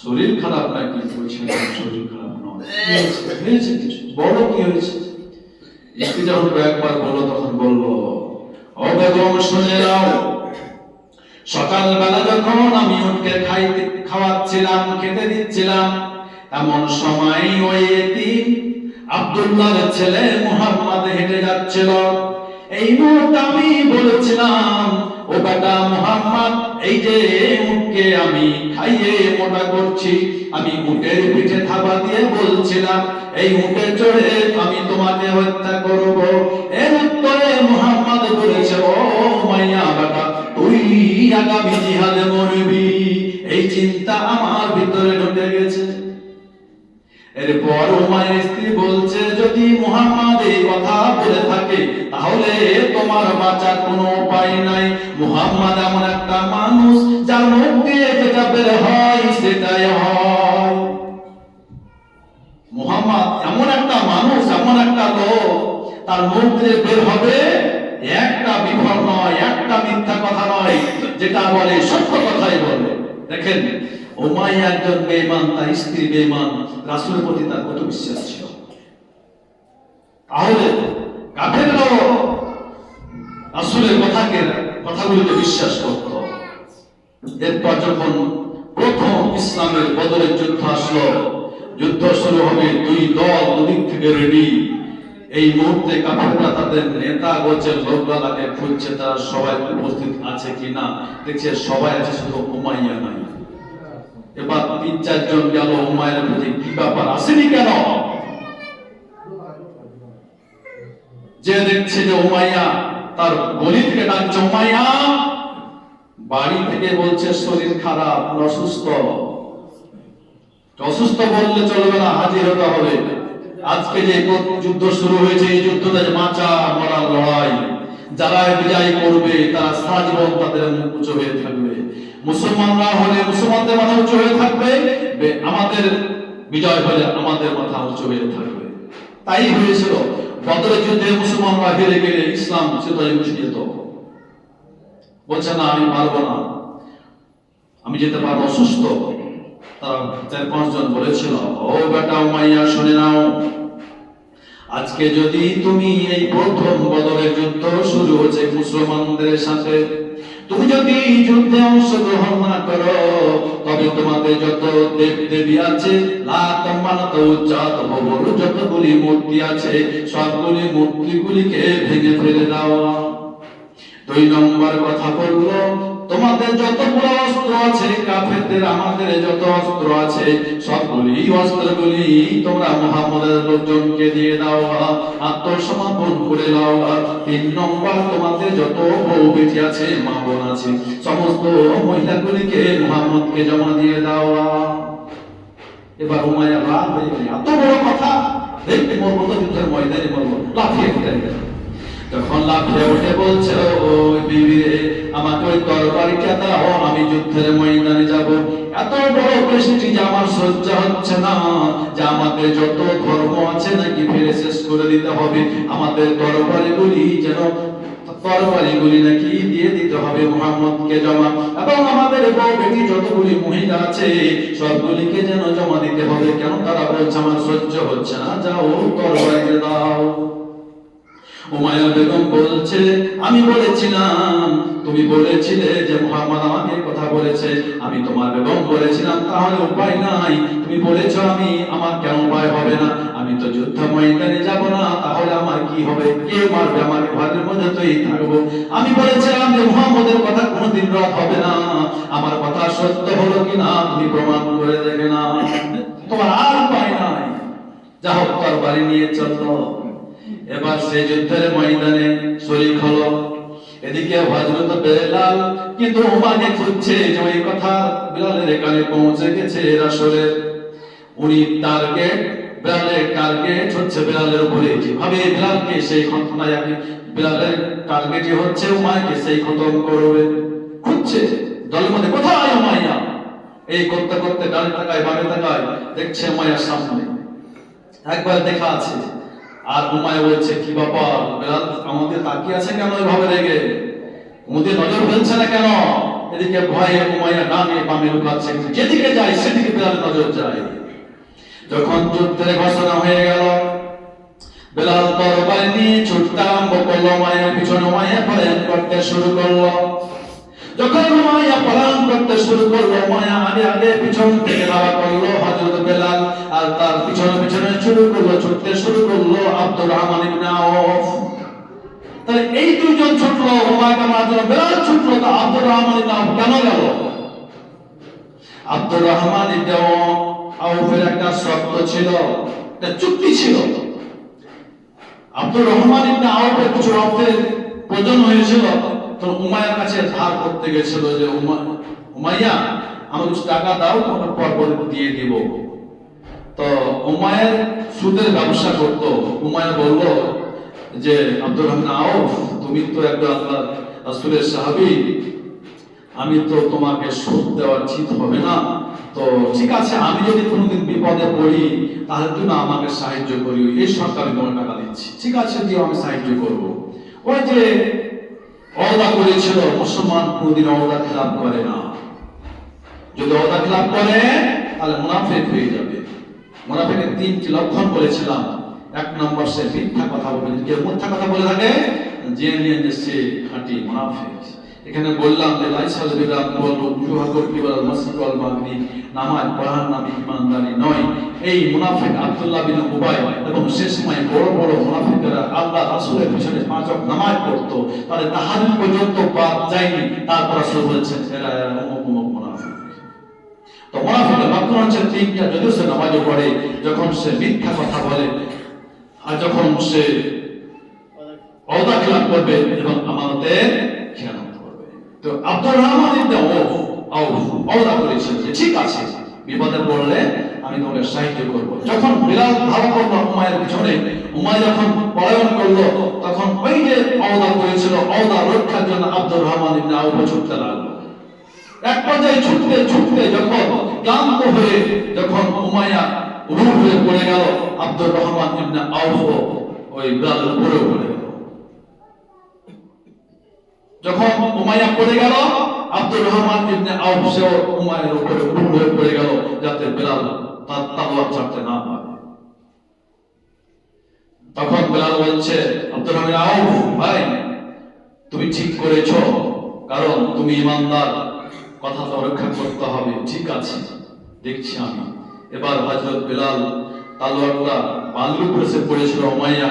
শরীর খারাপ নাকি? বলছে, শরীর খারাপ নয়, হয়েছে কিছু বড়, কি হয়েছে? স্ত্রী যখন একবার বললো, তখন বললো, ও বেগম শুনে নাও, সকালবেলা যখন আমি উটকে খাওয়াচ্ছিলাম, খেতে দিচ্ছিলাম, এমন সময় ওই এতিম আব্দুল্লাহর ছেলে মুহাম্মদ হেঁটে যাচ্ছিল। এই মুহূর্তে আমি বলেছিলাম, ও বেটা মুহাম্মদ, এই যে উটকে আমি খাইয়ে মোটা করছি, আমি উটের পিঠে থাবা দিয়ে বলছিলাম, এই উটে চড়ে আমি তোমাকে হত্যা করব। এর উত্তরে মুহাম্মদ বলেছে, ও উমাইয়া বেটা, তুই আগামী জিহাদে মরবি। এই চিন্তা আমার ভিতরে ঢুকে গেছে। এরপর উমাইয়ার স্ত্রী বলছে, যদি মুহাম্মদ এই কথা বলে থাকে, তাহলে তোমার বাঁচার কোনো উপায় নাই। মুহাম্মদ এমন একটা মানুষ, যার মুখ দিয়ে যেটা বের হয় সেটাই হয়। মুহাম্মদ এমন একটা মানুষ, এমন একটা লোক, তার মুখ দিয়ে বের হবে একটা বিফল নয়, একটা মিথ্যা কথা নয়, যেটা বলে সত্য কথাই বলে। দেখেন, উমাইয়া একজন বেঈমান, তার স্ত্রী বেঈমান, রাসূলের প্রতি তার কত বিশ্বাস ছিল। তাহলে কাফেররাও রাসূলের কথাগুলোকে বিশ্বাস করত। এরপর যখন প্রথম ইসলামের বদরের যুদ্ধ আসলো, যুদ্ধ শুরু হবে, দুই দল দুদিক থেকে রেডি। এই মুহূর্তে কাফেররা তাদের নেতা গোছের লোকগুলোকে খুঁজছে, তারা সবাই উপস্থিত আছে কিনা। দেখছে সবাই আছে, শুধু উমাইয়া নাই। এবার 3-4 জন গেল উমাইয়ার প্রতি, কি ব্যাপার, আসেনি কেন? যে দেখছে যে উমাইয়া তার গলি থেকে ডাকছে, উমাইয়া। বাড়ি থেকে বলছে, শরীর খারাপ, অসুস্থ। অসুস্থ বললে চলবে না, হাজির হতে হবে। আজকে যে যুদ্ধ শুরু হয়েছে, এই যুদ্ধটা বাঁচা মরার লড়াই। যারা বিজয় করবে তারা সারা জীবন তাদের মুখ উঁচু হয়ে থাকবে। মুসলমানরা হলে মুসলমানদের মাথা উঁচু হয়ে থাকবে, আমাদের বিজয় হলে আমাদের মাথা উঁচু হয়ে থাকবে। তাই হয়েছিল বদরের যুদ্ধে। মুসলমানরা হেরে গেলে ইসলাম চিরতরে মুছে যেত। বলছে না, আমি পারবো না, আমি যেতে পারবো, অসুস্থ। তারা 4-5 জন বলেছিল, ও বেটা উমাইয়া শুনে নাও, আজকে যদি তুমি এই প্রথম বদরের যুদ্ধ শুরু হচ্ছে মুসলমানদের সাথে, তুমি যদি যুদ্ধে অংশগ্রহণ না করো, তবে তোমাদের যত দেব দেবী আছে, লাত মানত উজ্জাত হবল, যতগুলি মূর্তি আছে, সবগুলি মূর্তিগুলিকে ভেঙে ফেলে দাও। 2 নম্বর কথা বললো, তোমাদের যতগুলো অস্ত্র আছে, কাফেরদের আমাদের যত অস্ত্র আছে, সবগুলি অস্ত্রগুলি তোমরা মুহাম্মদের লোকজনকে দিয়ে দাও, আত্মসমর্পণ করে দাও। 3 নম্বর, তোমাদের যত বউ বেটি আছে, মা বোন আছে, সমস্ত মহিলাগুলিকে মুহাম্মদকে জমা দিয়ে দাও। এবার উমাইয়া রাগ হয়ে গেল, এত বড় কথা, দেখতে মরবো তো যুদ্ধের ময়দানে মরবো, লাফিয়ে উঠে গেল। যখন লাফিয়ে উঠে বলছে, ওই বিবি রে, আমাকে ওই তরবারিটা দাও, আমি যুদ্ধের ময়দানে যাব। এত বড় প্রেস্টিজ আমার সহ্য হচ্ছে না, যে আমাদের যত ধর্ম আছে নাকি ফেলে শেষ করে দিতে হবে, আমাদের তরবারিগুলি নাকি দিয়ে দিতে হবে মুহাম্মদকে জমা, এবং আমাদের বউ বেটি যতগুলি মহিলা আছে সবগুলিকে যেন জমা দিতে হবে। কেন? তারা বলছে আমার সহ্য হচ্ছে না, যাও তরবারি দাও। উমাইয়া বেগম বলছে, আমি বলেছিলাম, তুমি বলেছিলে যে মুহাম্মদ আমাকে কথা বলেছে, আমি তোমার বেগম বলেছিলাম, তাহলে উপায় নাই। তুমি বলেছো আমার কেন উপায় হবে না? আমি তো যুদ্ধ ময়দানে যাব না, তাহলে আমার কি হবে? কে মারবে আমাকে? ঘরের মধ্যে তোই থাকবো। আমি বলেছিলাম যে মুহাম্মদের কথা কোনোদিন রদ হবে না, আমার কথা সত্য হলো কিনা তুমি প্রমাণ করে দেখে না, তোমার আর উপায় নাই, যা হোক তরবারি নিয়ে চলো। এবার সে যুদ্ধের ময়দানে শরীক হলো। এদিকে হযরত বেলাল কিন্তু উমাকে খুঁজছে, যে ওই কথা বেলালের কানে পৌঁছে গেছে। আসলে উনি বেলালের টার্গেট হচ্ছে বেলালের উপরে, যেভাবে বেলালকে সেই ঘটনায় বেলালের টার্গেটই হচ্ছে উমাকে সেই খতম করবে। খুঁজছে দলের মধ্যে, কোথায় উমাইয়া? এই করতে করতে ডানে তাকায় বামে তাকায়, দেখছে উমাইয়ার সামনে একবার দেখা আছে। আর উমাইয়া বলছে, কি ব্যাপার বেলাল আমাদের তাকিয়ে আছে কেন এভাবে রেগে? ওদের নজর ফেলছে না কেন? এদিকে ভয়ে উমাইয়া ডানে বামে লুকাচ্ছে, যেদিকে যায় সেদিকে বেলাল নজর যায়। যখন যুদ্ধের ঘোষণা হয়ে গেল, বেলাল তরবারি নিয়ে ছুটতে আরম্ভ করলো, উমাইয়ার পিছনে উমাইয়া পলায়ন করতে শুরু করলো। যখন উমাইয়া পলায়ন করতে শুরু করলো, উমাইয়া আগে আগে পিছন থেকে ধাওয়া করলো হযরত বেলাল, আর তার পিছনে পিছনে ছুটতে শুরু করলো আব্দুর রহমান ইবনে আওফ। তাহলে এই দুইজন ছুটলো উমাইয়াকে মারার জন্য, বেলাল ছুটলো, তা আব্দুর রহমান ইবনে আওফ কেন গেল? আব্দুর রহমান ইবনে আওফের একটা শর্ত ছিল, একটা চুক্তি ছিল। আব্দুর রহমান ইবনে আওফের কিছু অর্থের প্রয়োজন হয়েছিল, তো উমাইয়ার কাছে ধার করতে গেছিল, যে উমাইয়া আমাকে কিছু টাকা দাও, তোমাকে পর দিয়ে দিব। তো উমাইয়ার সুদের ব্যবসা করতো। উমাইয়া বলল যে, আব্দুর রহমান আওফ, তুমি তো একজন আল্লাহর রাসূলের সাহাবী, আমি তো তোমাকে সুদ দেওয়া উচিত হবে না। তো ঠিক আছে, আমি যদি কোনোদিন বিপদে পড়ি তাহলে তুমি আমাকে সাহায্য করিও, এই শর্তে আমি তোমাকে টাকা দিচ্ছি। ঠিক আছে, দিও, আমি সাহায্য করব। ওই যে ওয়াদা করেছিল, মুসলমান কোনোদিন ওয়াদা খেলাপ করে না। যদি ওয়াদা খেলাপ করে তাহলে মুনাফিক হয়ে যাবে। মুনাফিকের 3টি লক্ষণ বলেছিলাম। 1 নম্বর, সে মিথ্যা কথা বলবে। যে মিথ্যা কথা বলে থাকে জেনে সে খাঁটি মুনাফিক। এখানে বললাম যে লাইসাল বিরাম বলবো জুহাকুল কিবাল মাসজিদ ওয়াল মাগরিব, নামাজ পড়ার নামে ঈমানদারি নয়। এই মুনাফিক আব্দুল্লাহ বিন উবাই এবং সে সময় বড় বড় মুনাফিকরা আল্লাহ রাসূলের পিছনে 5 ওয়াক্ত নামাজ পড়তো, তাদের তাহাজ্জুদ পর্যন্ত বাদ যায়নি। তারপর রাসূল বলেছেন এরা অমুক মুনাফিক। তো মুনাফিকের লক্ষণ হচ্ছে 3টা। যদিও সে নামাজ পড়ে, যখন সে মিথ্যা কথা বলে, আর যখন সে ওয়াদা খেলাপ করবে এবং আমানতের খেয়ানত করবে। তো আব্দুর রহমান ইবনে আওফ ওয়াদা করেছেন যে ঠিক আছে, বিপদে পড়লে আমি তোমাকে সাহায্য করব। যখন বেলাল ধাওয়া করলো উমাইয়ার পিছনে, উমাইয়া যখন পলায়ন করলো, তখন ওই যে ওয়াদা করেছিল, ওয়াদা রক্ষার জন্য আব্দুর রহমান ইবনে আওফ ছুটতে লাগলো। এক পর্যায়ে ছুটতে ছুটতে যখন ক্লান্ত হয়ে যখন উমাইয়া উবু হয়ে পড়ে গেল, আব্দুর রহমান ইবনে আওফ ওই বেলালের উপরে পড়ে গেল। যখন উমাইয়া পড়ে গেল, আব্দুর রহমান ইবনে আওফ সেও উমাইয়ার উপরে উবু হয়ে পড়ে গেল, যাতে বেলাল তার তলোয়ার ছাড়তে না পারে। তখন বেলাল বলছে, আব্দুর রহমান আওফ ভাই, তুমি ঠিক করেছো, কারণ তুমি ঈমানদার, কথা তো রক্ষা করতে হবে। ঠিক আছে, দেখছি আমি। এবার হযরত বেলাল তলোয়ারটা বালুর উপরে পড়েছিল, উমাইয়া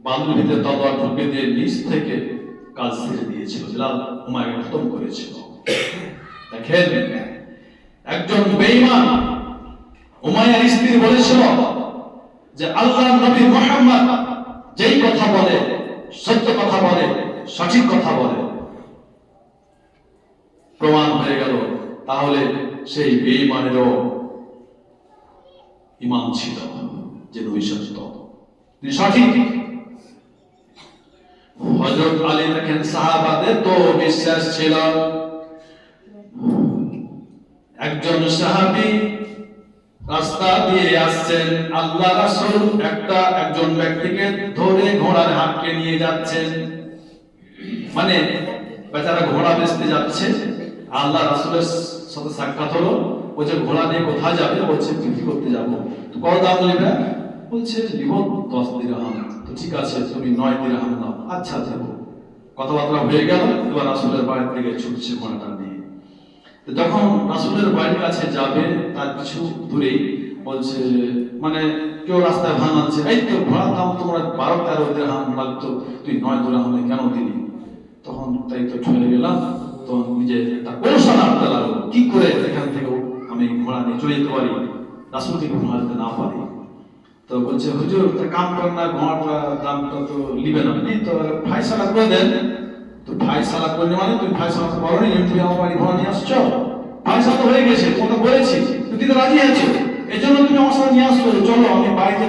বালুর ভিতরে তলোয়ার ঢুকে দিয়ে নিচ থেকে কাজ ছেড়ে দিয়েছিল। বেলাল উমাইয়াকে খতম করেছিল। দেখেন, একজন বেঈমান উমাইয়ার স্ত্রী বলেছিল যে আল্লাহর নবী মুহাম্মদ যেই কথা বলে, সত্য কথা বলে, সঠিক কথা বলে। প্রমাণ হয়ে গেল, তাহলে সেই বেঈমানেরও ইমাম ছিল যে নবী সত্য, তিনি সঠিক। হযরত আলী দেখেন সাহাবাদের তো বিশ্বাস ছিল। একজন সাহাবী রাস্তা দিয়ে আসছেন, আল্লাহ রাসূল একজন ব্যক্তিকে ধরে ঘোড়ার হাঁটকে নিয়ে যাচ্ছেন, মানে বেচারা ঘোড়া বেচতে যাচ্ছে। আল্লাহ রাসূলের সাথে সাক্ষাৎ হলো, বলছে ঘোড়া নিয়ে কোথায় যাবে? বলছে বিক্রি করতে যাবো। তো কত দাম নেবে? বলছে নিব 10 দিরহাম। তো ঠিক আছে, তুমি 9 দিরহাম দাও। আচ্ছা দেবো। কথাবার্তা হয়ে গেল। এবার রাসূলের বাড়ি থেকে ছুটছে ঘোড়াটা নিয়ে। তো যখন রাসূলের বাড়ির কাছে যাবে, তার কিছু দূরেই বলছে, মানে কেউ রাস্তায় ভাঙাচ্ছে, এই তো ঘোড়ার দাম তোমরা 12-13 দিরহাম লাগতো, তুই 9 দিরহামে কেন দিলি? তখন তাই তো চলে গেলাম। তো নিজে একটা কৌশল আনতে লাগলো, কি করে এখান থেকে আমি ঘোড়া নিয়ে চলে যেতে পারি, রাসূলকে ঘোড়াতে না পারি। তো বলছে হুজুর একটা কাম করেন না, ঘোড়াটা দামটা তো নিবেন আপনি, তো ফায়সালা করে দেন। তো ফায়সালা করলে মানে তুমি ফায়সালা তো করোনি, তুমি আমার বাড়ি ঘোড়া নিয়ে আসছো, ফায়সালা তো হয়ে গেছে, তোমাকে বলেছি তুমি দিতে রাজি আছো, এই জন্য তুমি আমার সাথে নিয়ে আসছো, চলো আমি বাড়িতে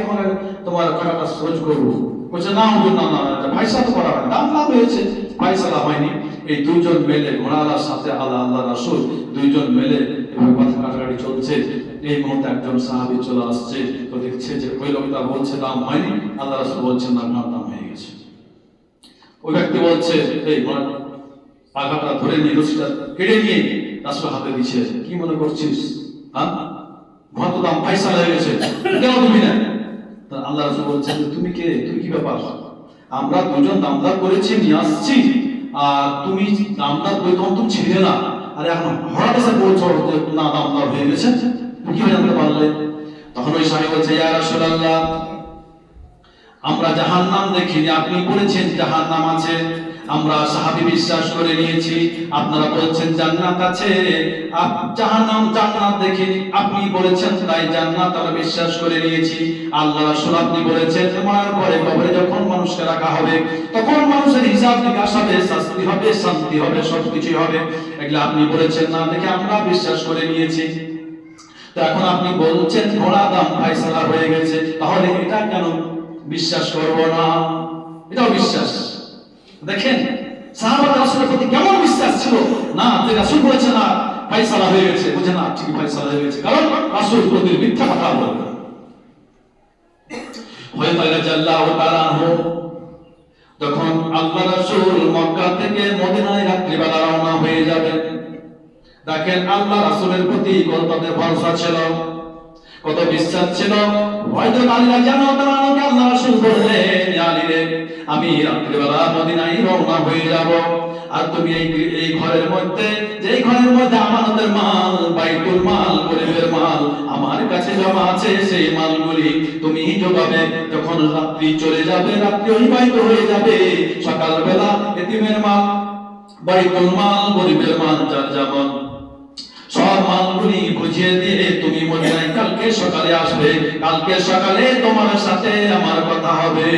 তোমার টাকাটা খরচ করবো। বলছে না হুজুর, না না, ফায়সালা তো করা হয়, দাম লাভ হয়েছে, ফায়সালা হয়নি। এই দুজন মেলে ঘোড়ালার সাথে আল্লাহ রাসূল দুইজন মেলে এভাবে কথা কাটাকাটি চলছে। এই মুহূর্তে একজন সাহাবী চলে আসছে, তো দেখছে যে ওই লোকটা বলছে দাম হয়নি, আল্লাহ রাসূল বলছেন না, ঘোড়ার দাম হয়ে গেছে। ওই ব্যক্তি বলছে এই ঘোড়ার পাখাটা ধরে নিয়ে রশিটা কেটে নিয়ে রাসূল হাতে দিচ্ছে, কি মনে করছিস? হ্যাঁ, ঘোড়া তো দাম ফায়সালা হয়ে গেছে, কেন তুমি না? তা আল্লাহ রাসূল বলছেন তুই কি ব্যাপার? আমরা দুজন দামদার করেছি, নিয়ে আসছি, আর তুমি দামদার করে তখন তুমি ছেড়ে না, আর এখন হঠাৎ এসে বলছো যে না দামদার হয়ে গেছে, তুমি কিভাবে জানতে পারলে? তখন ওই সাহাবী বলছে ইয়া রাসূলুল্লাহ, আমরা জাহান্নাম দেখিনি, আপনি বলেছেন জাহান্নাম আছে, আমরা সাহাবী বিশ্বাস করে নিয়েছি। আপনারা বলছেন জান্নাত আছে, জান্নাত দেখিনি, আপনি বলেছেন তাই জান্নাত আমরা বিশ্বাস করে নিয়েছি। আল্লাহ রাসূল আপনি বলেছেন মরার পরে কবরে যখন মানুষকে রাখা হবে, তখন মানুষের হিসাব নিকাশ হবে, শাস্তি হবে, শান্তি হবে, সবকিছুই হবে, এগুলো আপনি বলেছেন না দেখে আমরা বিশ্বাস করে নিয়েছি। তো এখন আপনি বলছেন ঘোড়া দাম ফায়সালা হয়ে গেছে, তাহলে এটা কেন বিশ্বাস করব না? এটাও বিশ্বাস। দেখেন সাহাবারা রাসূলের প্রতি কেমন বিশ্বাস ছিল, না যে রাসূল বলেছে না ফায়সালা হয়ে গেছে, বুঝে না ঠিক ফায়সালা হয়ে গেছে, কারণ রাসূল প্রতি মিথ্যা কথা বলে না। হযরত আলী রাদিয়াল্লাহু তাআলা আনহু যখন আল্লাহ রাসূল মক্কা থেকে মদিনায় রাত্রিবেলা রওনা হয়ে যাবেন, দেখেন আল্লাহ রাসূলের প্রতি কত ভরসা ছিল, কত বিশ্বাস ছিল। হয়তো আলী রাদিয়াল্লাহু তাআলা আনহুকে আল্লাহ রাসূল বললেন, আলী রে, আমি রাত্রিবেলা মদিনায় রওনা হয়ে যাব, আর তুমি এই ঘরের মধ্যে, যেই ঘরের মধ্যে আমানতের মাল, বাইতুল মাল, গরিবের মাল আমার কাছে জমা আছে, সেই মালগুলি তুমি যোগাবে। যখন রাত্রি চলে যাবে, রাত্রি অতিবাহিত হয়ে যাবে, সকালবেলা এতিমের মাল, বাইতুল মাল, গরিবের মাল, যার যেমন সব মালগুলি বুঝিয়ে দিয়ে তুমি মদিনায় কালকে সকালে আসবে, কালকে সকালে তোমার সাথে আমার কথা হবে।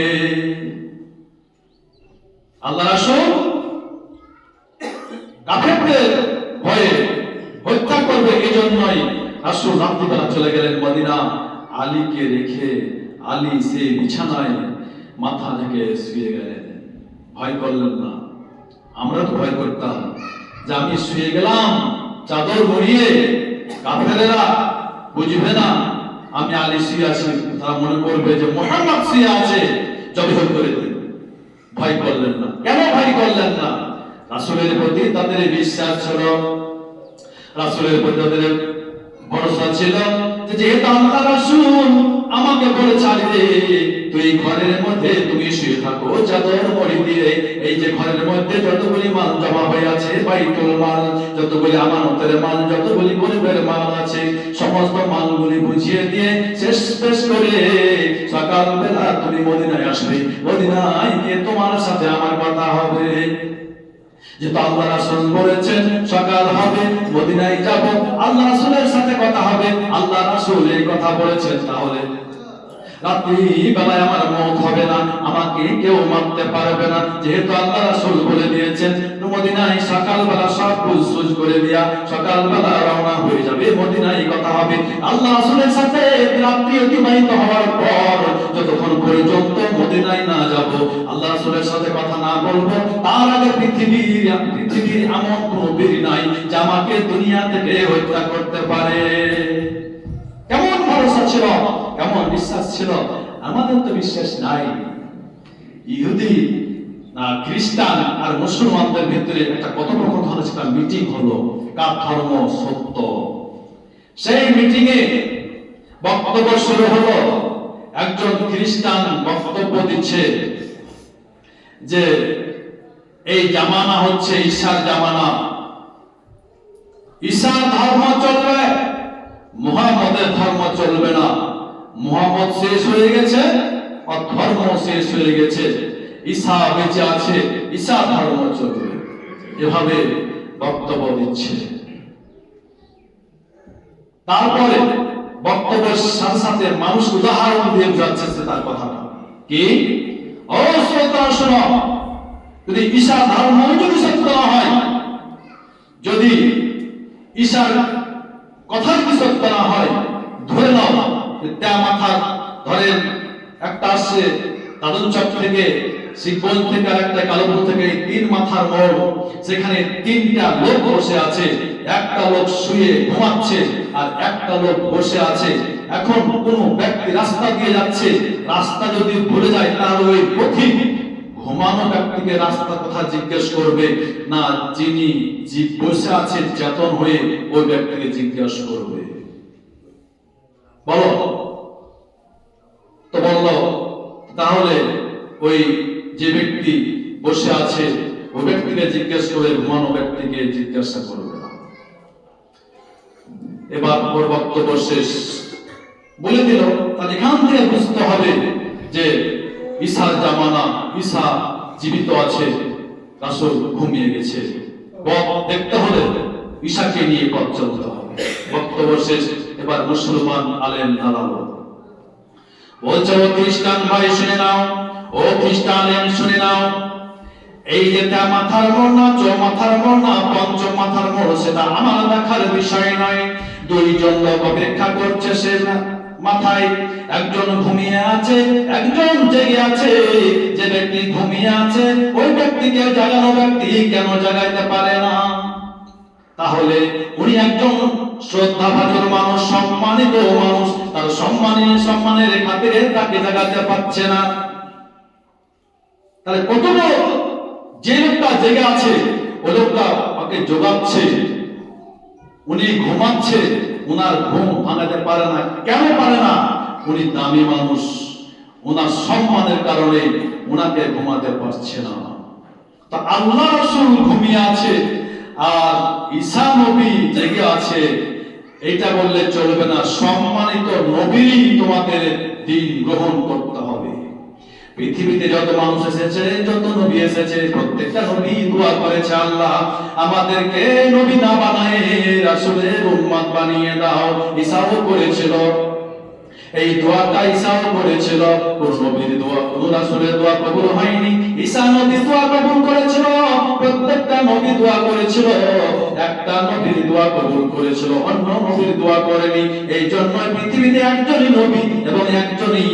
আল্লাহ রাসূল কাফেরদের ভয়ে হত্যা করবে, এজন্যই রাসূল রাত্রিবেলা চলে গেলেন মদিনা। আলীকে রেখে আলী সেই বিছানায় মাথা ঢেকে শুয়ে গেলেন, ভয় করলেন না। আমরা তো ভয় করতাম যে আমি শুয়ে গেলাম চাদর মুড়িয়ে, কাফেরেরা বুঝবে না আমি আলী শুয়ে আছি, তারা মনে করবে যে মুহাম্মদ শুয়ে আছে, জবাই করে দেবে। ভয় করলেন না। কেন ভয় করলেন না? রাসূলের প্রতি তাদের বিশ্বাস ছিল, রাসূলের প্রতি তাদের ভরসা ছিল, যেহেতু আল্লাহ রাসূল আমাকে বলেছে আলী রে, তুই ঘরের মধ্যে তুমি শুয়ে থাকো চাদর মুড়ি দিয়ে, এই যে ঘরের মধ্যে যতগুলি মাল জমা হয়ে আছে, বাইতুল মাল, যতগুলি আমানতের মাল, যতগুলি গরিবের মাল আছে, সমস্ত মালগুলি বুঝিয়ে দিয়ে শেষ করে সকালবেলা তুমি মদিনায় আসবে, মদিনায় গিয়ে তোমার সাথে আমার কথা হবে। যেহেতু আল্লাহ রাসূল বলেছেন সকাল হবে মদিনায় যাব, আল্লাহ রাসূলের সাথে কথা হবে, আল্লাহ রাসূল এই কথা বলেছেন, তাহলে রাত্রি বেলায় আমার মওত হবে না, আমাকে কেউ মারতে পারবে না, যেহেতু আল্লাহ রাসূল বলে দিয়েছেন মদিনায় সকালবেলা সব সুজ করে দিয়া সকালবেলা রওনা হয়ে যাবে, মদিনায় কথা হবে। আল্লাহ রাসূলের সাথে রাত্রি অতিবাহিত হওয়ার পর যতক্ষণ পর্যন্ত মদিনায় না যাব, আল্লাহ রাসূলের সাথে কথা না বলবো, তার আগে পৃথিবীর এমন কোনো বীর নাই যে আমাকে দুনিয়া থেকে হত্যা করতে পারে। কেমন ভরসা ছিল, কেমন বিশ্বাস ছিল। আমাদের তো বিশ্বাস নাই। ইহুদি না খ্রিস্টান আর মুসলমানদের ভিতরে একটা কথোপকথন, একটা মিটিং হলো, কার ধর্ম সত্য। সেই মিটিং এ বক্তব্য শুরু হলো। একজন খ্রিস্টান বক্তব্য দিচ্ছে যে এই জামানা হচ্ছে ঈসার জামানা, ঈসার ধর্ম চলবে, মুহাম্মদের ধর্ম চলবে না। মুহাম্মদ শেষ হয়ে গেছে আর ধর্ম শেষ হয়ে গেছে, ঈসা বেঁচে আছে, ঈসা ধর্ম চলবে। এভাবে বক্তব্য দিচ্ছে। তারপরে বক্তব্যের সাথে সাথে মানুষ উদাহরণ দিয়ে যাচ্ছে তার কথাটা কি, ও শ্রোতা শোনো, যদি ঈসা ধর্ম যদি সত্য না হয়, যদি ঈসার কথা যদি সত্য না হয়, ধরে নাও তা মাথা ধরেন একটা আসছে তাদনচক থেকে, শিবগঞ্জ থেকে, আর একটা কালুপুর থেকে, তিন মাথার মোড়, সেখানে তিনটা লোক বসে আছে, একটা লোক শুয়ে ঘুমাচ্ছে আর একটা লোক বসে আছে। এখন কোন ব্যক্তি রাস্তা দিয়ে যাচ্ছে, রাস্তা যদি ভুলে যায় তাহলে ওই পথিক ঘুমানো ব্যক্তিকে রাস্তার কথা জিজ্ঞেস করবে না, যিনি বসে আছে চেতন হয়ে ওই ব্যক্তিকে জিজ্ঞেস করবে। বলো তো, বললো তাহলে ওই যে ব্যক্তি বসে আছে ওই ব্যক্তিকে জিজ্ঞেস করে, ঘুমানো ব্যক্তিকে জিজ্ঞাসা করবে না। এবার ওর বক্তব্য শেষ বলে দিল। তাহলে এখান থেকে বুঝতে হবে যে ঈসার জামানা, ঈসা জীবিত আছে, রাসূল ঘুমিয়ে গেছে। পথ দেখতে হলে ঈসাকে নিয়ে পথ চলতে হবে। বক্তব্য শেষ। এবার মুসলমান আলেম দাঁড়ালো, বলছে ও খ্রিস্টান ভাই শুনে নাও, ও খ্রিস্টান শুনে নাও, এই যে মাথার মোড় না, মাথার মোড় না, পঞ্চম মাথার মোড়, সেটা আমার দেখার বিষয় নয়। দুইজন লোক অপেক্ষা করছে সে মাথায়, একজন ঘুমিয়ে আছে, একজন জেগে আছে। যে ব্যক্তি ঘুমিয়ে আছে ওই ব্যক্তিকে জাগানো ব্যক্তি কেন জাগাইতে পারে না? তাহলে উনি একজন শ্রদ্ধাভাজন মানুষ, সম্মানিত মানুষ, তার সম্মানের খাতিরে তাকে জাগাতে পারছে না। তাহলে কত যে লোকটা জেগে আছে ওই লোকটা ওকে জোগাচ্ছে, উনি ঘুমাচ্ছে, উনার ঘুম ভাঙাতে পারে না। কেন পারে না? উনি দামি মানুষ, উনার সম্মানের কারণে উনাকে ঘুমাতে পারছে না। তা আল্লাহ রাসূল ঘুমিয়ে আছে আর ঈসা নবী জেগে আছে, এটা বললে চলবে না। সম্মানিত নবী তোমাদের দিন গ্রহণ করতে হবে। পৃথিবীতে যত মানুষ এসেছে, যত নবী এসেছে, প্রত্যেকটা নবী দোয়া করেছে, আল্লাহ আমাদেরকে নবী না বানায় রাসূলের উম্মত বানিয়ে দাও। ঈসাও করেছিল এই দোয়াটা, ঈসাও করেছিল। কোন নবীর দোয়া, কোন রাসূলের দোয়া কবুল হয়নি, ঈসা নবী দোয়া কবুল করেছিল। প্রত্যেকটা নবী দোয়া করেছিল, একটা নবীর দোয়া কবুল করেছিল, অন্য নবীর দোয়া করেনি। এই জন্য পৃথিবীতে একজনই নবী এবং একজনই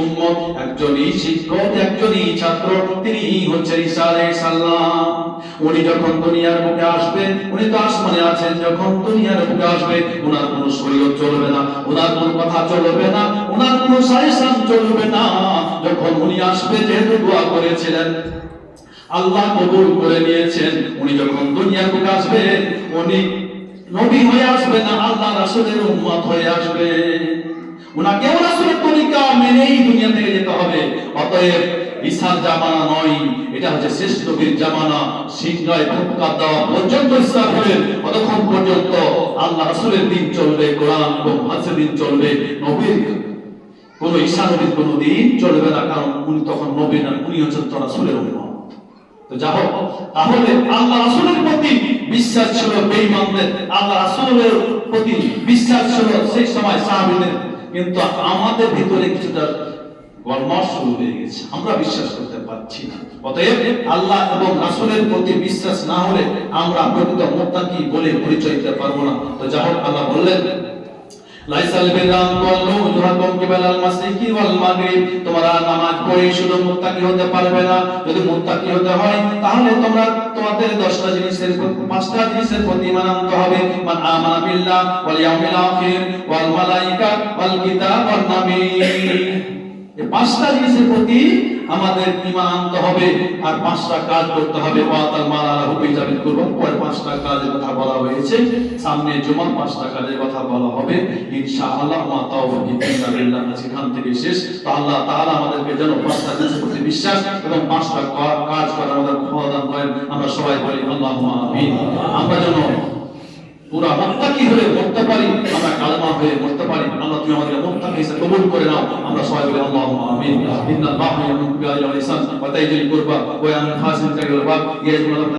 উম্মত, একজনই শিক্ষক, একজনই ছাত্র, তিনি হচ্ছেন ঈসা আলাইহিস সালাম। উনি যখন দুনিয়ার বুকে আসবেন, উনি তো আসমানে আছেন, যখন দুনিয়ার বুকে আসবে ওনার কোনো শরীয়ত চলবে না, ওনার কোনো কথা চলবে না, ওনার কোনো সাজেশন চলবে না। যখন উনি আসবে, যেহেতু দোয়া করেছিলেন, আল্লাহ কবুল করে নিয়েছেন, উনি যখন দুনিয়ার বুকে আসবে উনি নবী হয়ে আসবে না, আল্লাহ রাসূলের উম্মত হয়ে আসবে। উনাকে রাসূলের তরিকা মেনেই দুনিয়া থেকে যেতে হবে। অতএব ঈসার জামানা নয়, এটা হচ্ছে শেষ নবীর জামানা। সিংহায় ধক্কা দেওয়া পর্যন্ত ইসরাফিলের, ততক্ষণ পর্যন্ত আল্লাহ রাসূলের দিন চলবে, কোরআন এবং হাদিসের দিন চলবে। নবীর কোন ঈসা নবীর কোন দিন চলবে না, কারণ উনি তখন নবী না, উনি হচ্ছেন রাসূলের উম্মত। তো যাই হোক, তাহলে আল্লাহ রাসূলের প্রতি বিশ্বাস ছিল বেঈমানদের, আল্লাহ রাসূলের প্রতি বিশ্বাস ছিল সেই সময় সাহাবীদের কিন্তু আমাদের ভিতরে কিছুটা গড়মড় শুরু হয়ে গেছে, আমরা বিশ্বাস করতে পারছি না। অতএব আল্লাহ এবং রাসূলের প্রতি বিশ্বাস না হলে আমরা প্রকৃত মুত্তাকি বলে পরিচয় দিতে পারবো না। তো যাই হোক, আল্লাহ বললেন লাইসাল বিরাম ওয়াল্লু উজহাকুম কিবালাল মাশরিকি ওয়াল মাগরিব, তোমরা নামাজ পড়ে শুধু মুত্তাকি হতে পারবে না। যদি মুত্তাকি হতে হয় তাহলে তোমরা তোমাদের 10টা জিনিসের 5টা জিনিসের প্রতি ঈমান আনতে হবে। মান আমানা বিল্লাহ ওয়াল ইয়াউমিল আখির ওয়াল মালাইকা ওয়াল কিতাব ওয়ান নাবিয়্যিন, এই 5টা জিনিসের প্রতি আমাদের ঈমান আনতে হবে আর 5টা কাজ করতে হবে। ওয়াতাল মাল আলা হুবি জাবিল কুরবান, পরে 5টা কাজের কথা বলা হয়েছে, সামনে জুমার 5টা কাজের কথা বলা হবে ইনশাআল্লাহ। মা তাওফিক ইল্লা বিল্লাহ। সেখান থেকে শেষ। তো আল্লাহ তাআলা আমাদেরকে যেন 5টা জিনিসের প্রতি বিশ্বাস এবং 5টা কাজ করার আমাদের ক্ষমতা দান করেন। আমরা সবাই বলি আল্লাহুম্মা আমিন। আমরা যেন পুরা মুত্তাকি হয়ে মরতে পারি, আমরা কালেমা হয়ে মরতে পারি। আল্লাহ তুমি আমাদের মুত্তাকি হিসেবে কবুল করে নাও। আমরা সবাই বলি আল্লাহুম্মা আমিন। ইন্নাল্লাহা ইয়ামুরু বিল আদলি ওয়াল ইহসান ওয়া ইতাইল কুরবা ওয়া ইয়ানহা আনিল ফাহশাই ওয়াল মুনকার ওয়া ইয়া'মুরু